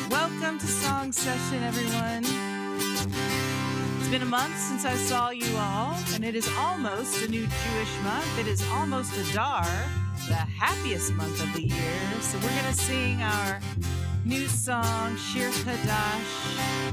Welcome to Song Session, everyone. It's been a month since I saw you all, and it is almost a new Jewish month. It is almost Adar, the happiest month of the year. So we're going to sing our new song, Shir Hadash.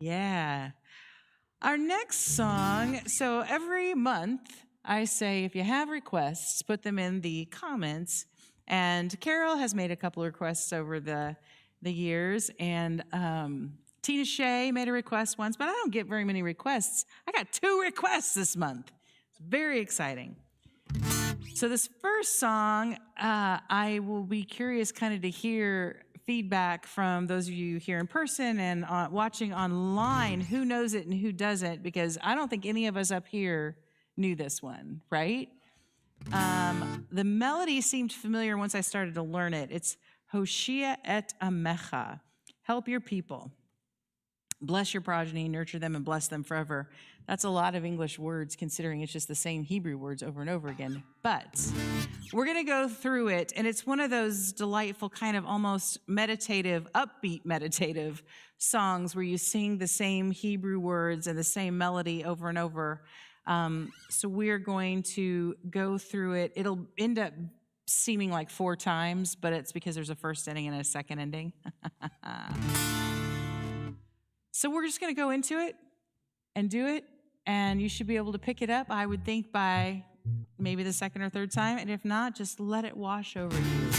Yeah. Our next song, so every month I say if you have requests, put them in the comments. And Carol has made a couple of requests over the years. And Tina Shea made a request once, but I don't get very many requests. I got 2 requests this month. It's very exciting. So this first song, I will be curious kind of to hear feedback from those of you here in person and watching online. Who knows it and who doesn't? Because I don't think any of us up here knew this one, right? The melody seemed familiar once I started to learn it. It's Hoshea et Amecha, help your people. Bless your progeny, nurture them, and bless them forever. That's a lot of English words, considering it's just the same Hebrew words over and over again. But we're going to go through it, and it's one of those delightful kind of almost meditative, upbeat meditative songs where you sing the same Hebrew words and the same melody over and over. So we're going to go through it. It'll end up seeming like 4 times, but it's because there's a first ending and a second ending. So we're just going to go into it and do it, and you should be able to pick it up, I would think, by maybe the second or third time, and if not, just let it wash over you.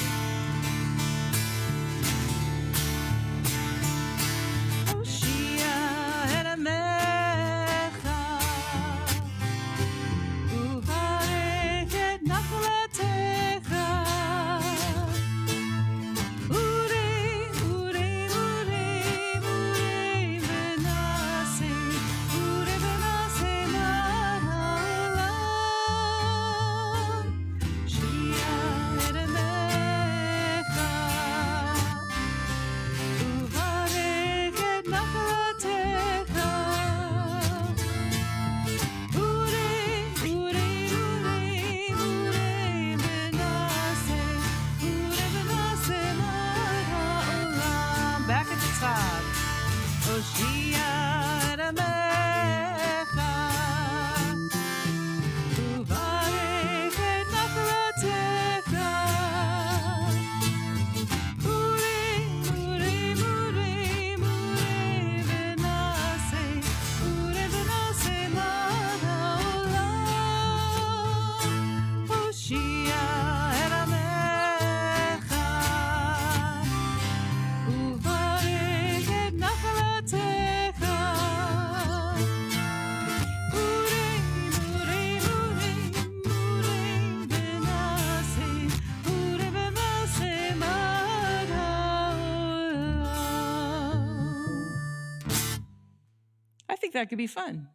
I think that could be fun.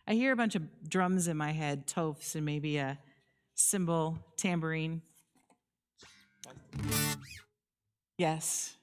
I hear a bunch of drums in my head, tofs, and maybe a cymbal, tambourine. Yes.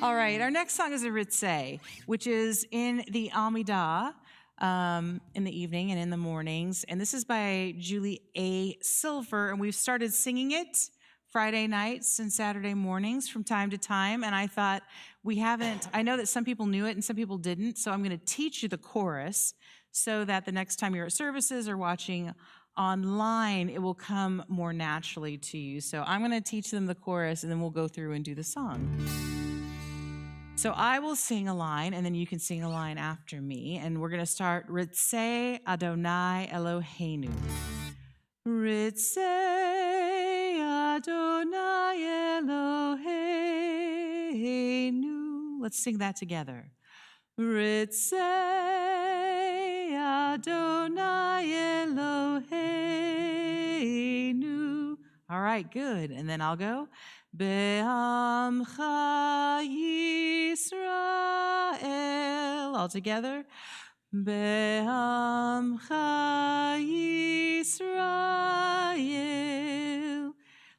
All right, our next song is a Lezlie, which is in the Amidah in the evening and in the mornings. And this is by Julie A. Silver, and we've started singing it Friday nights and Saturday mornings from time to time. And I thought, I know that some people knew it and some people didn't, so I'm going to teach you the chorus so that the next time you're at services or watching online, it will come more naturally to you. So I'm going to teach them the chorus, and then we'll go through and do the song. So I will sing a line, and then you can sing a line after me. And we're going to start, Lezlie Adonai Eloheinu. Lezlie Adonai Eloheinu. Let's sing that together. Lezlie Adonai Eloheinu. All right, good. And then I'll go. Be'amcha Yisrael. All together. Be'amcha Yisrael.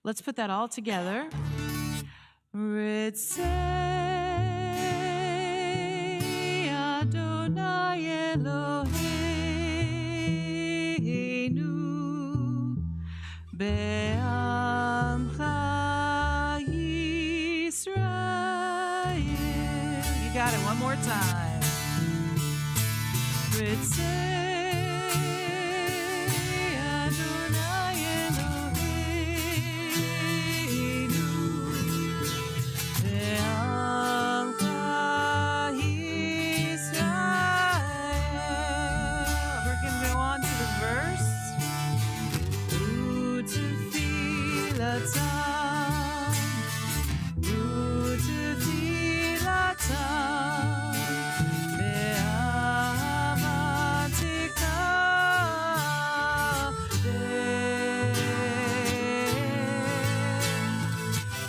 Let's put that all together. Lezlie Adonai Eloheinu. Be'amcha Yisrael. You got it, one more time. Lezlie Adonai Eloheinu. Be'amcha Yisrael. We're going to go on to the verse. Utefilatan, utefilatan, be'amatika,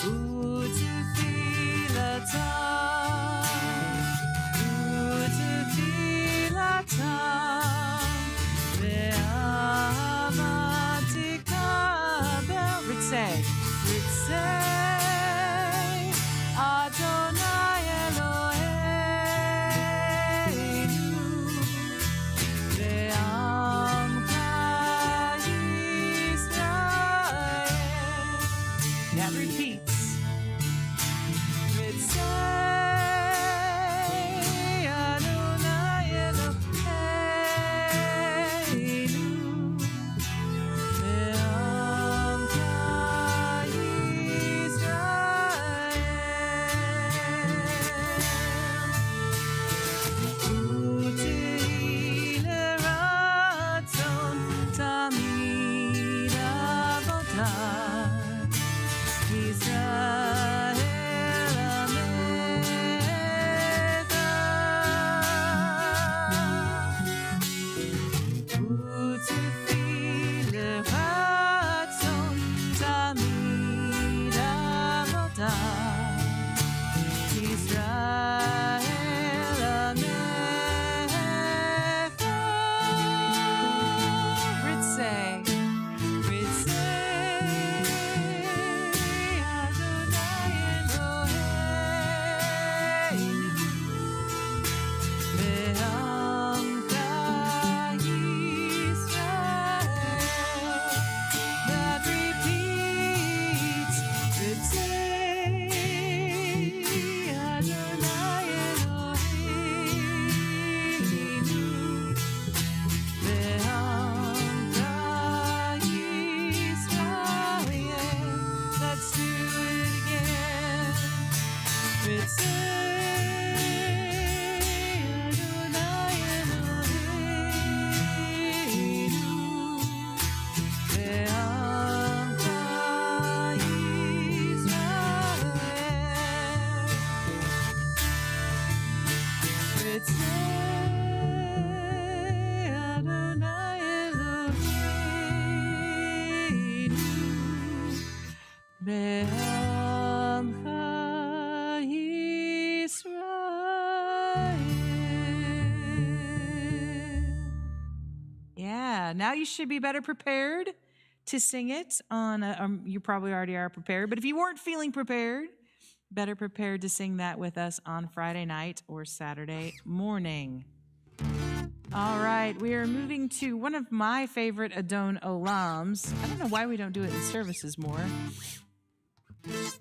utefilatan, be'amatika. Lezlie Adonai Eloheinu. Be'amcha Yisrael. That repeats. Lezlie Adonai Eloheinu. Be'amcha בעמך ישראל. Yeah, now you should be better prepared to sing it on, you probably already are prepared, but if you weren't feeling prepared, better prepared to sing that with us on Friday night or Saturday morning. All right, we are moving to one of my favorite Adon Olams. I don't know why we don't do it in services more.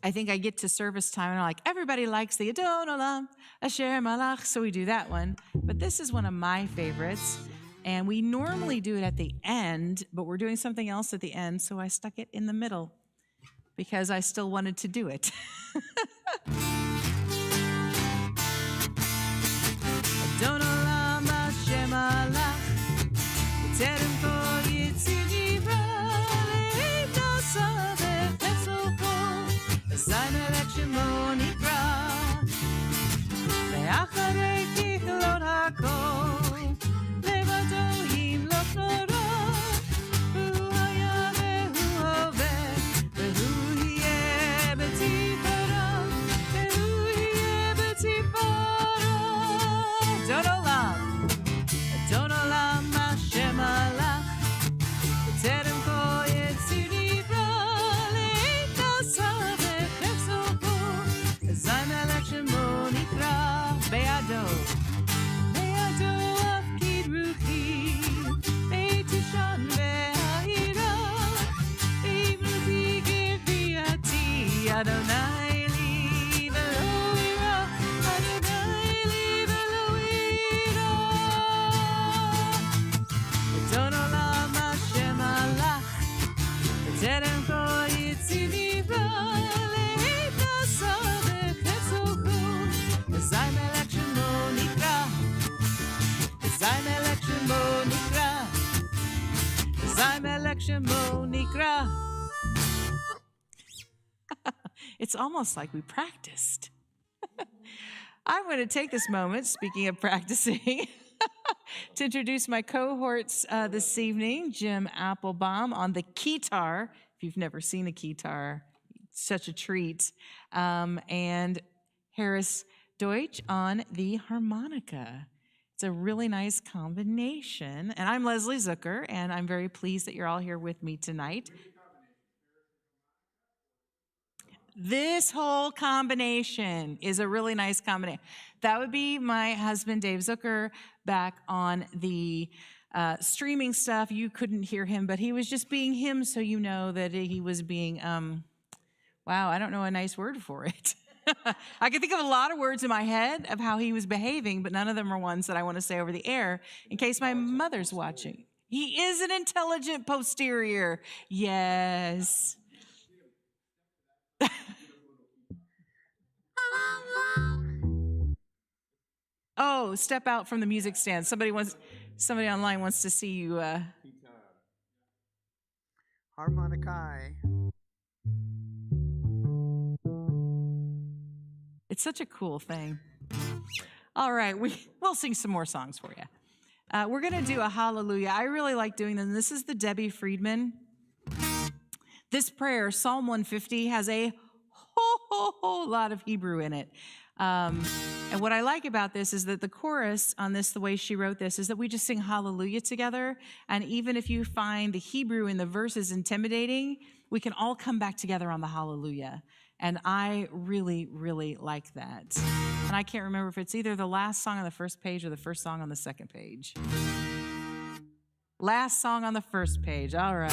I think I get to service time and I'm like, everybody likes the Adon Olam, Asher Malach, so we do that one. But this is one of my favorites, and we normally do it at the end, but we're doing something else at the end, so I stuck it in the middle because I still wanted to do it. Adon Olam, Asher Malach, Terem Kol Yitzir Nivra, Le'eino Saveh Chetzolcho, Zayin Melech Shemo Nikra, Ve'acharei Kichlot HaKol, Levado Yimlok Nora, Hu Haya Ve'hu Hoveh, Ve'hu Yeh B'Tzipora, Ve'hu Yeh B'Tzipora. Adon Olam, Adon Olam, Hashem Malach, B'Terem Kol Yitzir Nivra, Le'eino Saveh Chetzolcho, Zayin Melech Shemo Nikra, Be'ado, Be'ado Afkid Ruchi, Be'tishan Ve'ahira, Be'imruchi Geviyati, Adonai li v'lo ira, Adonai li v'lo ira. Adon Olam, Hashem Malach, B'Terem Kol Yitzir Nivra, Le'eino Saveh Chetzolcho, Zayin Melech Shemo Nikra, Zayin Melech Shemo Nikra, Zayin Melech Shemo Nikra. It's almost like we practiced. I'm going to take this moment, speaking of practicing, to introduce my cohorts this evening. Jim Applebaum on the keytar. If you've never seen a keytar, such a treat. And Harris Deutsch on the harmonica. It's a really nice combination. And I'm Lezlie Zucker, and I'm very pleased that you're all here with me tonight. This whole combination is a really nice combination. That would be my husband, Dave Zucker, back on the streaming stuff. You couldn't hear him, but he was just being him, so you know that he was being, wow, I don't know a nice word for it. I can think of a lot of words in my head of how he was behaving, but none of them are ones that I want to say over the air in case my mother's watching. He is an intelligent posterior. Yes. Oh, step out from the music stand. Somebody online wants to see you. Harmonikai. It's such a cool thing. All right, we'll sing some more songs for you. We're going to do a hallelujah. I really like doing them. This is the Debbie Friedman. This prayer, Psalm 150, has a whole lot of Hebrew in it. And what I like about this is that the chorus on this, the way she wrote this, is that we just sing hallelujah together. And even if you find the Hebrew in the verses intimidating, we can all come back together on the hallelujah. And I really, really like that. And I can't remember if it's either the last song on the first page or the first song on the second page. Last song on the first page. All right.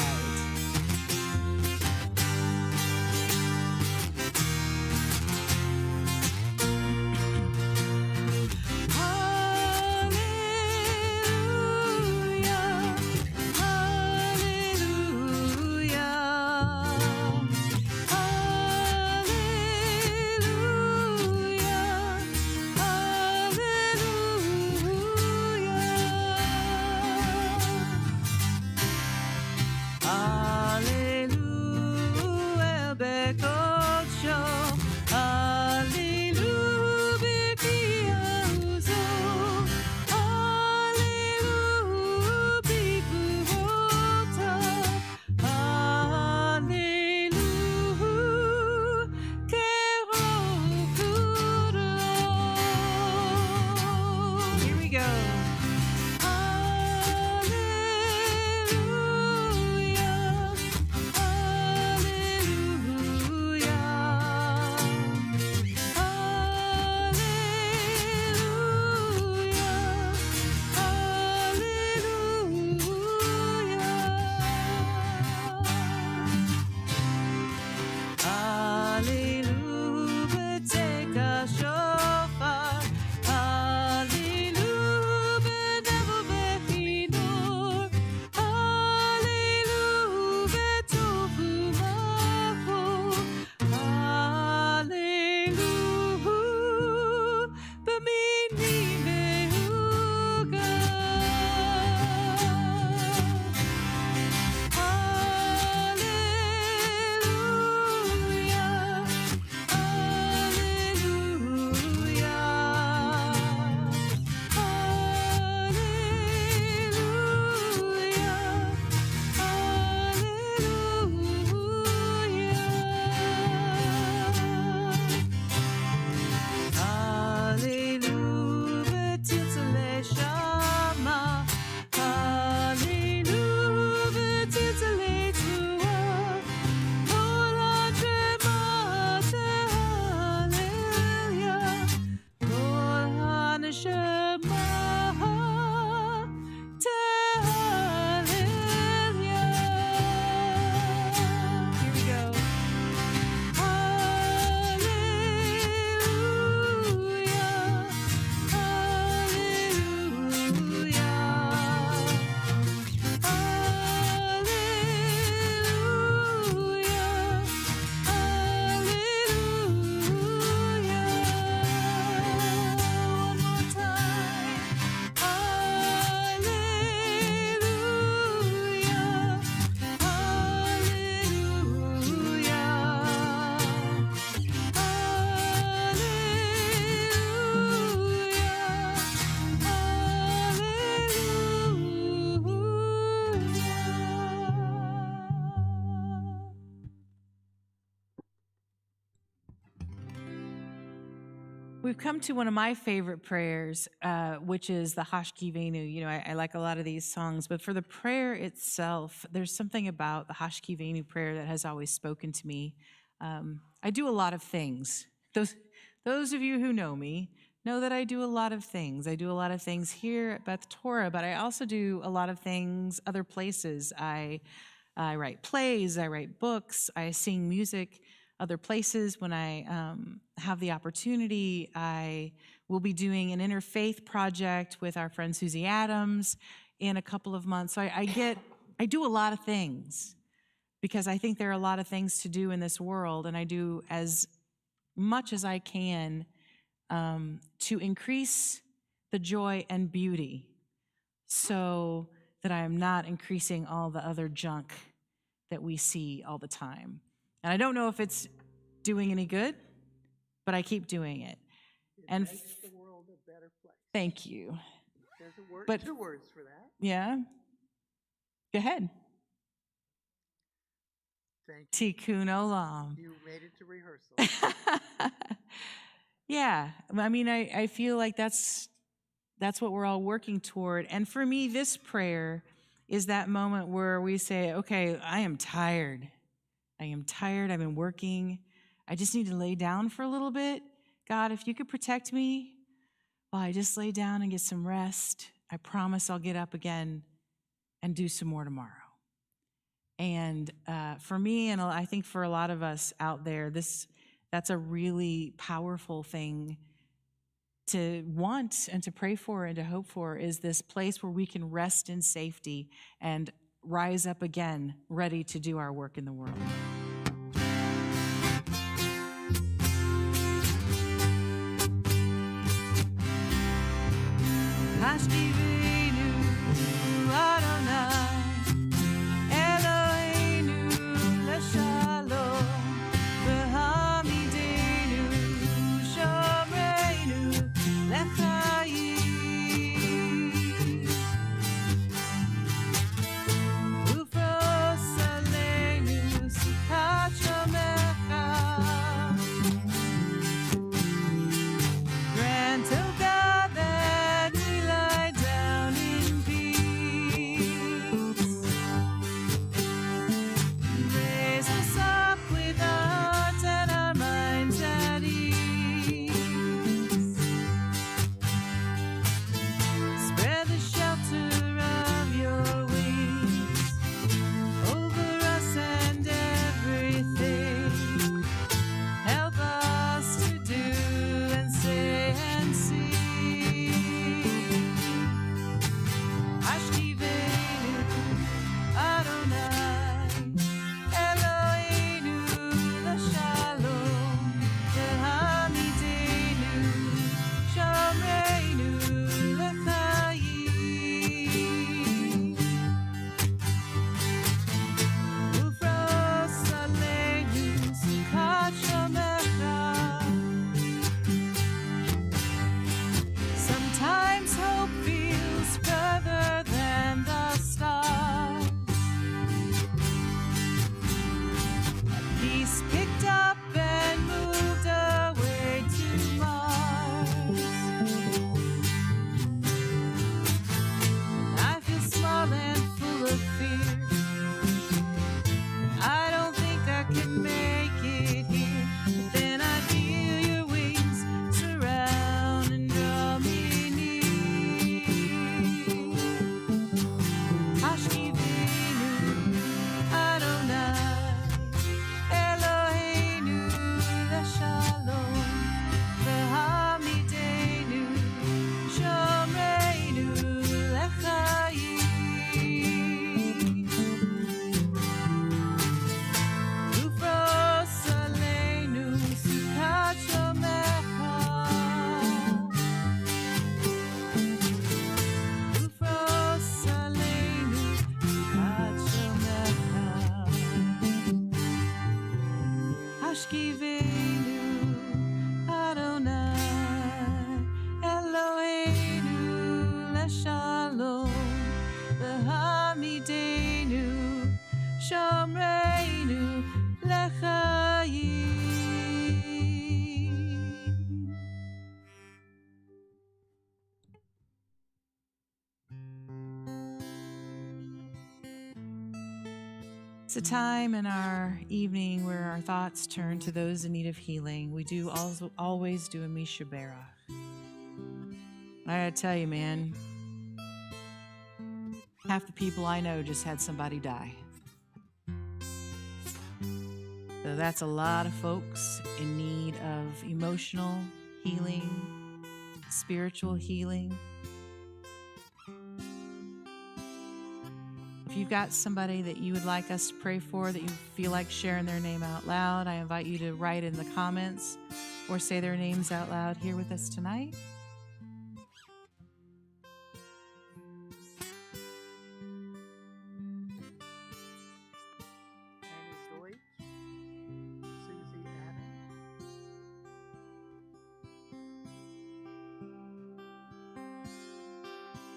We've come to one of my favorite prayers, which is the Hashkivenu. You know, I like a lot of these songs, but for the prayer itself, there's something about the Hashkivenu prayer that has always spoken to me. I do a lot of things. Those of you who know me know that I do a lot of things. I do a lot of things here at Beth Torah, but I also do a lot of things other places. I write plays, I write books, I sing music other places. When I have the opportunity, I will be doing an interfaith project with our friend Susie Adams in a couple of months. So I do a lot of things because I think there are a lot of things to do in this world, and I do as much as I can to increase the joy and beauty so that I am not increasing all the other junk that we see all the time. And I don't know if it's doing any good, but I keep doing it. It makes the world a better place. Thank you. There's a word, But- 2 words for that. Yeah? Go ahead. Thank you. Tikkun olam. You made it to rehearsal. Yeah, I mean, I feel like that's what we're all working toward. And for me, this prayer is that moment where we say, okay, I am tired. I am tired. I've been working. I just need to lay down for a little bit. God, if you could protect me while I just lay down and get some rest, I promise I'll get up again and do some more tomorrow. And for me, and I think for a lot of us out there, that's a really powerful thing to want and to pray for and to hope for, is this place where we can rest in safety and rise up again, ready to do our work in the world. Hashkivenu Adonai Eloheinu leshalom v'hamidenu shomreinu lechayim ufros aleinu sukat shomecha. Grant, O God, that we lie down in peace. Raise us up with our hearts and our minds at ease. Spread the shelter of your wings over us and everything. Help us to do and say and see. Hashkivenu Adonai Eloheinu leshalom v'hamidenu shomreinu lechayim ufros aleinu sukat shomecha. Sometimes hope feels further than the stars. Peace picked up and moved away to Mars. I feel small and full of fear. I don't think I can make it here. But then I feel your wings surround and draw me near. Hashkivenu Adonai Eloheinu leshalom v'hamidenu shomreinu lechayim ufros aleinu sukat shomecha. Ufros aleinu sukat shomecha. Hashkivenu Adonai Eloheinu leshalom v'hamidenu shomreinu lechayim. It's a time in our evening where our thoughts turn to those in need of healing. We do also always do a Misha Barach. I gotta tell you, man, half the people I know just had somebody die. So that's a lot of folks in need of emotional healing, spiritual healing. If you've got somebody that you would like us to pray for, that you feel like sharing their name out loud, I invite you to write in the comments or say their names out loud here with us tonight.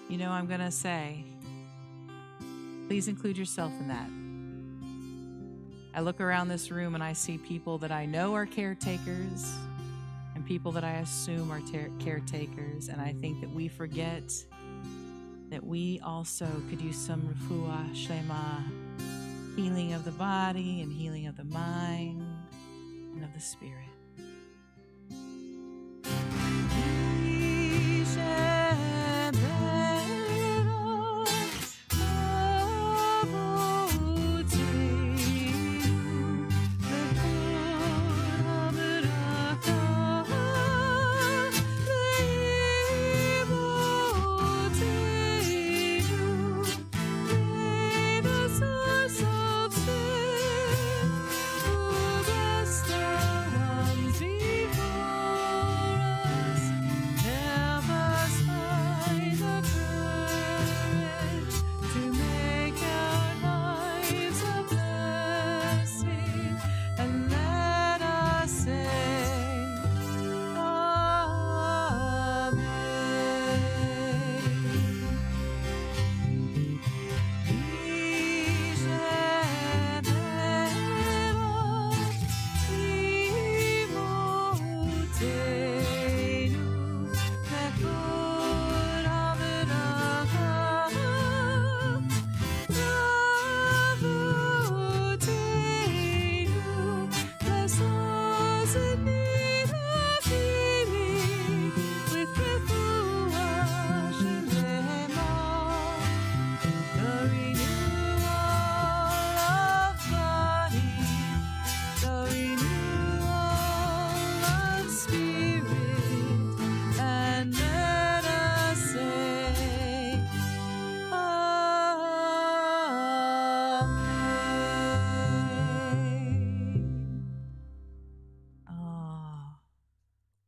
You know, I'm going to say, please include yourself in that. I look around this room and I see people that I know are caretakers and people that I assume are caretakers. And I think that we forget that we also could use some refuah shlema, healing of the body and healing of the mind and of the spirit.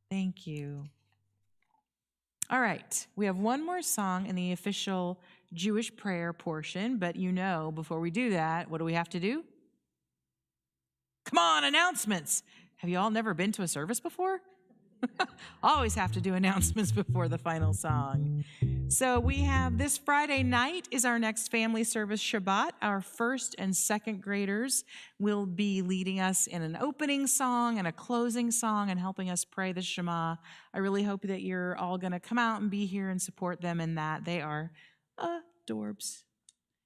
Thank you. All right, we have one more song in the official Jewish prayer portion, but you know, before we do that, what do we have to do? Come on, announcements. Have you all never been to a service before? Always have to do announcements before the final song. So we have this Friday night is our next family service Shabbat. Our first and second graders will be leading us in an opening song and a closing song and helping us pray the Shema. I really hope that you're all going to come out and be here and support them in that. They are adorbs.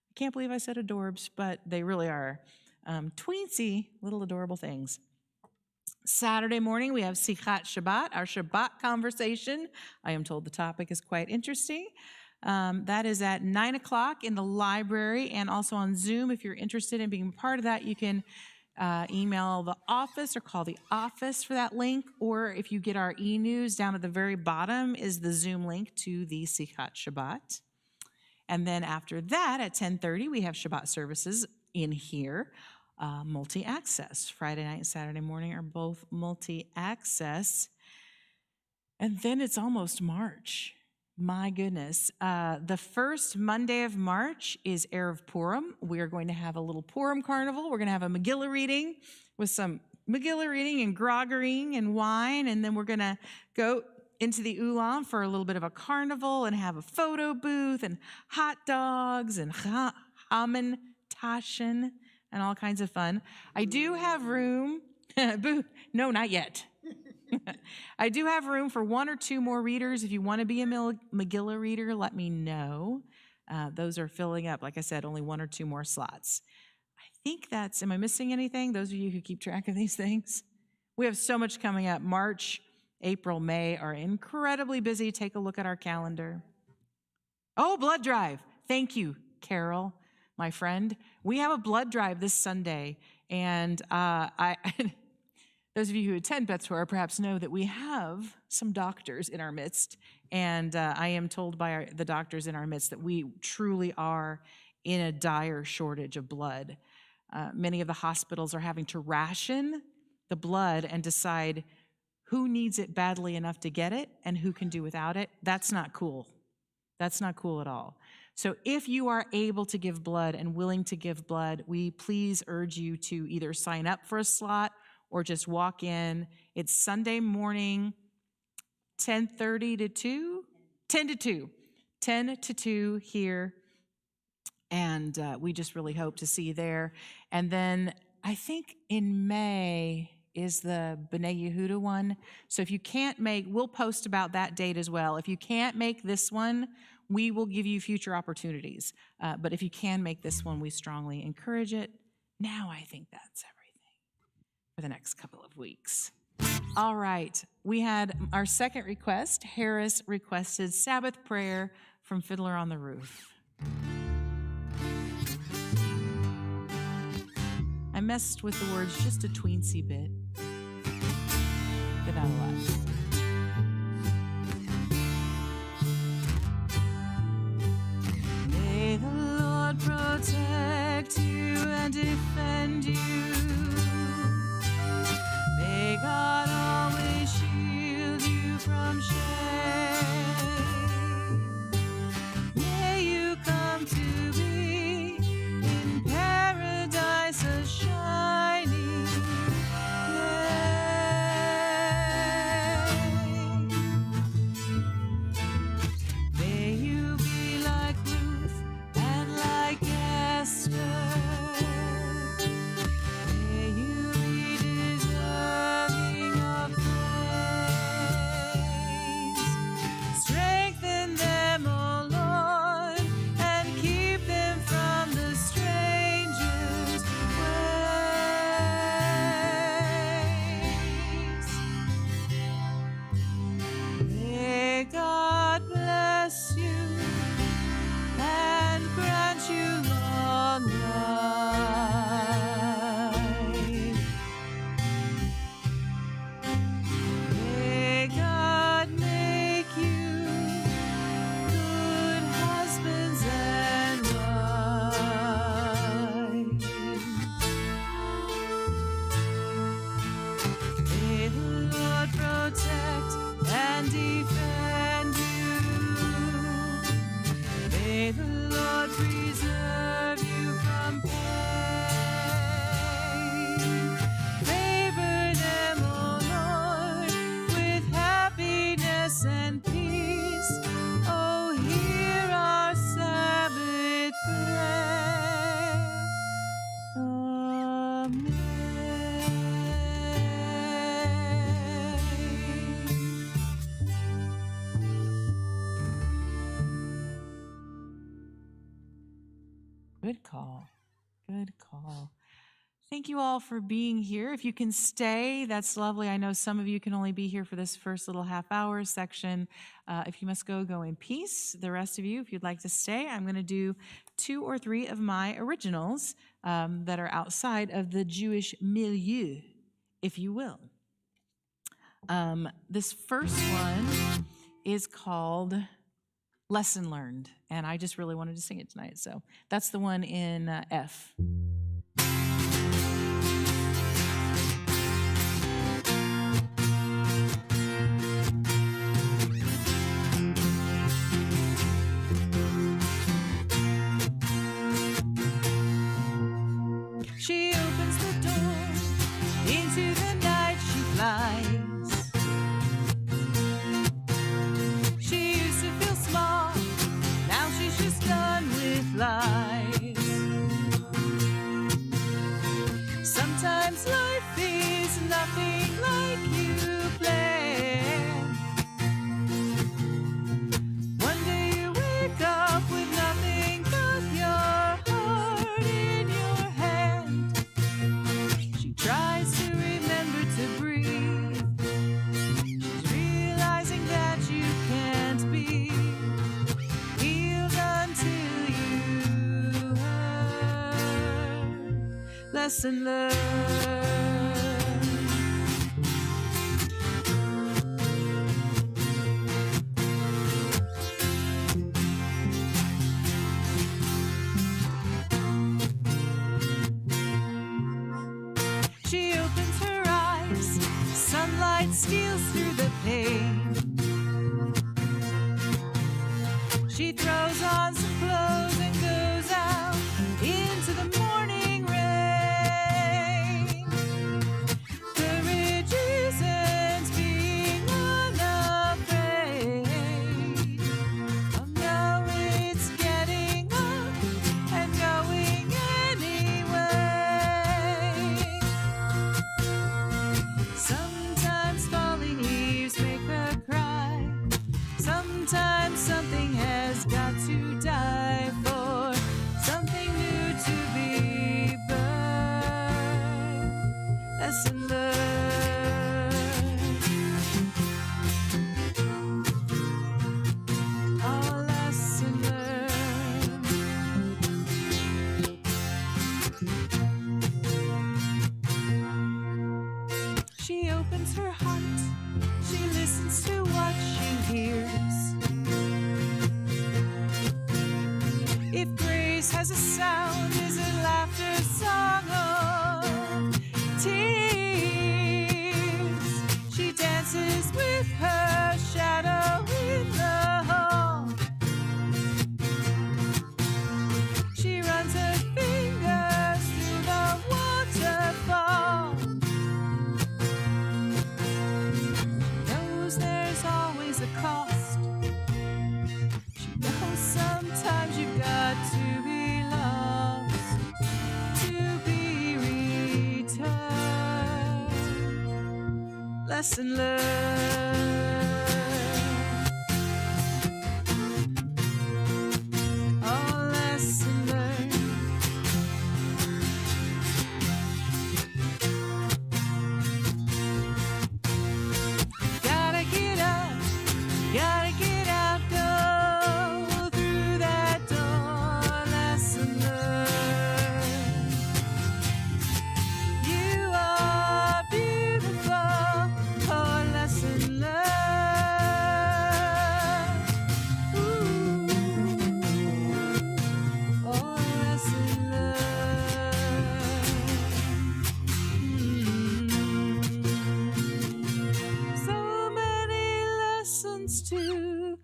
I can't believe I said adorbs, but they really are tweensy little adorable things. Saturday morning, we have Sichat Shabbat, our Shabbat conversation. I am told the topic is quite interesting. That is at 9 o'clock in the library and also on Zoom. If you're interested in being part of that, you can email the office or call the office for that link. Or if you get our e-news, down at the very bottom is the Zoom link to the Sichat Shabbat. And then after that, at 10:30, we have Shabbat services in here. Multi-access. Friday night and Saturday morning are both multi-access. And then it's almost March. My goodness. The first Monday of March is Erev Purim. We are going to have a little Purim carnival. We're going to have a Megillah reading with some Megillah reading and groggering and wine. And then we're going to go into the Ulam for a little bit of a carnival and have a photo booth and hot dogs and Haman Tashin and all kinds of fun. I do have room. No, not yet. I do have room for one or two more readers. If you want to be a Megillah reader, let me know. Those are filling up. Like I said, only one or two more slots. I think that's, am I missing anything? Those of you who keep track of these things. We have so much coming up. March, April, May are incredibly busy. Take a look at our calendar. Oh, blood drive. Thank you, Carol, my friend. We have a blood drive this Sunday. And those of you who attend Beth's Tour perhaps know that we have some doctors in our midst. And I am told by the doctors in our midst that we truly are in a dire shortage of blood. Many of the hospitals are having to ration the blood and decide who needs it badly enough to get it and who can do without it. That's not cool. That's not cool at all. So if you are able to give blood and willing to give blood, we please urge you to either sign up for a slot or just walk in. It's Sunday morning, 10:30 to 2? 10 to 2. 10 to 2 here. And we just really hope to see you there. And then I think in May is the B'nai Yehuda one. So if you can't make, we'll post about that date as well. If you can't make this one, we will give you future opportunities. But if you can make this one, we strongly encourage it. Now I think that's everything for the next couple of weeks. All right. We had our second request. Harris requested Sabbath prayer from Fiddler on the Roof. I messed with the words just a tweensy bit, but not a lot. May the Lord protect you and defend you. May God always shield you from shame. May you come to be in paradise a shining name. May you be like Ruth and like Esther. May you be deserving of praise. Strengthen them, O Lord, and keep them from the stranger's ways. May God bless you and grant you long life. May God make you good husbands and wives. May the Lord protect and defend you. May the Lord preserve you from pain. Favor them, O Lord, with happiness and peace. Oh, hear our Sabbath prayer. Amen. Good call. Good call. Thank you all for being here. If you can stay, that's lovely. I know some of you can only be here for this first little half-hour section. If you must go, go in peace. The rest of you, if you'd like to stay, I'm going to do 2 or 3 of my originals that are outside of the Jewish milieu, if you will. This first one is called Lesson Learned, and I just really wanted to sing it tonight, so that's the one in F. She opens the door, into the night she flies. She used to feel small, now she's just done with lies. lesson learned. She opens her eyes, sunlight steals through the pane. She throws on some clothes and goes out into the morning rain. Courage isn't being unafraid of now it's getting up and going anyway. Sometimes falling leaves make her cry. Sometimes something has got to die for something new to be born. Lesson learned. Oh, lesson learned. She opens her heart. She listens to what she hears. If grace has a sound, is it laughter, song, or tears? She dances with her shadow in the hall. She runs her fingers through the waterfall. Knows there's always a cost. She knows sometimes you've got to be lost to be returned. Lesson learned. Oh, lesson learned. Gotta get up, gotta get out, go through that door. Lesson learned. You are beautiful. Oh, lesson learned. Ooh. Oh, lesson learned. So many lessons to learn.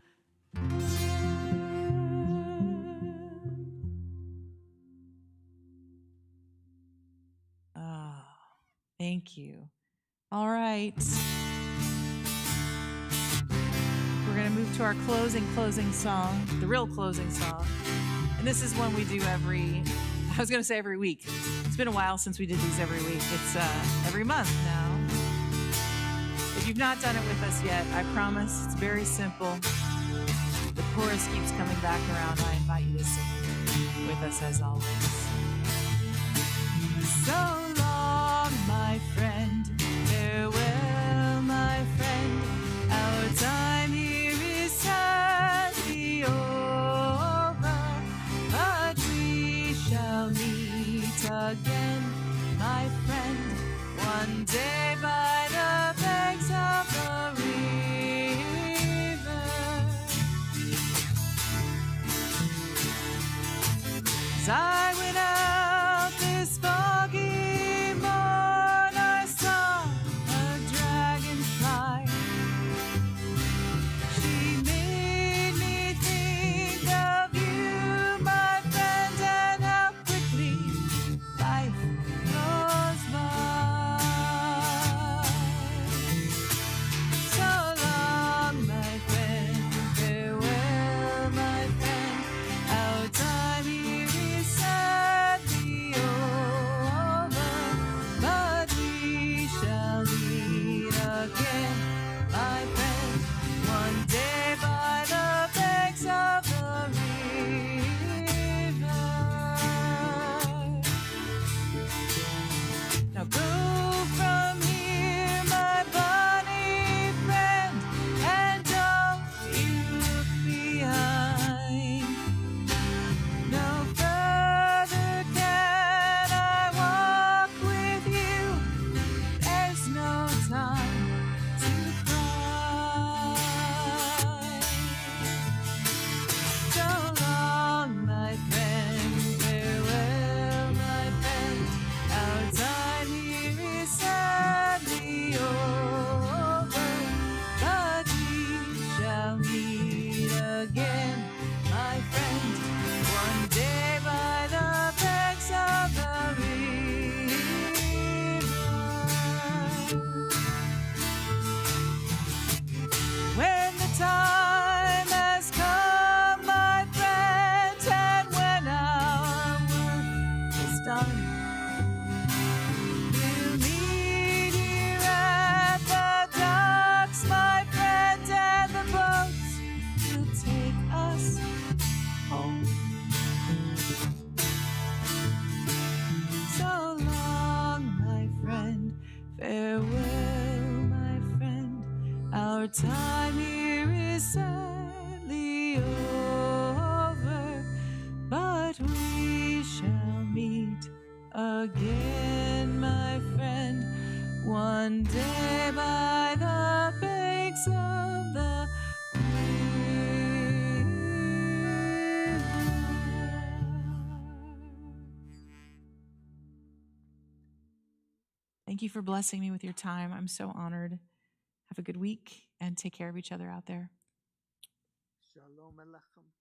Oh, thank you. All right. We're going to move to our closing song, the real closing song. And this is one we do every week. It's been a while since we did these every week. It's every month now. If you've not done it with us yet, I promise it's very simple. The chorus keeps coming back around. I invite you to sing with us as always. So long, my friend. Farewell, my friend. Our time here is sadly over, but we shall meet again, my friend, one day by the banks of the river. As I went out this foggy morn, I Our time here is sadly over, but we shall meet again, my friend, one day by the banks of the river. Thank you for blessing me with your time. I'm so honored. Have a good week and take care of each other out there. Shalom Alechem.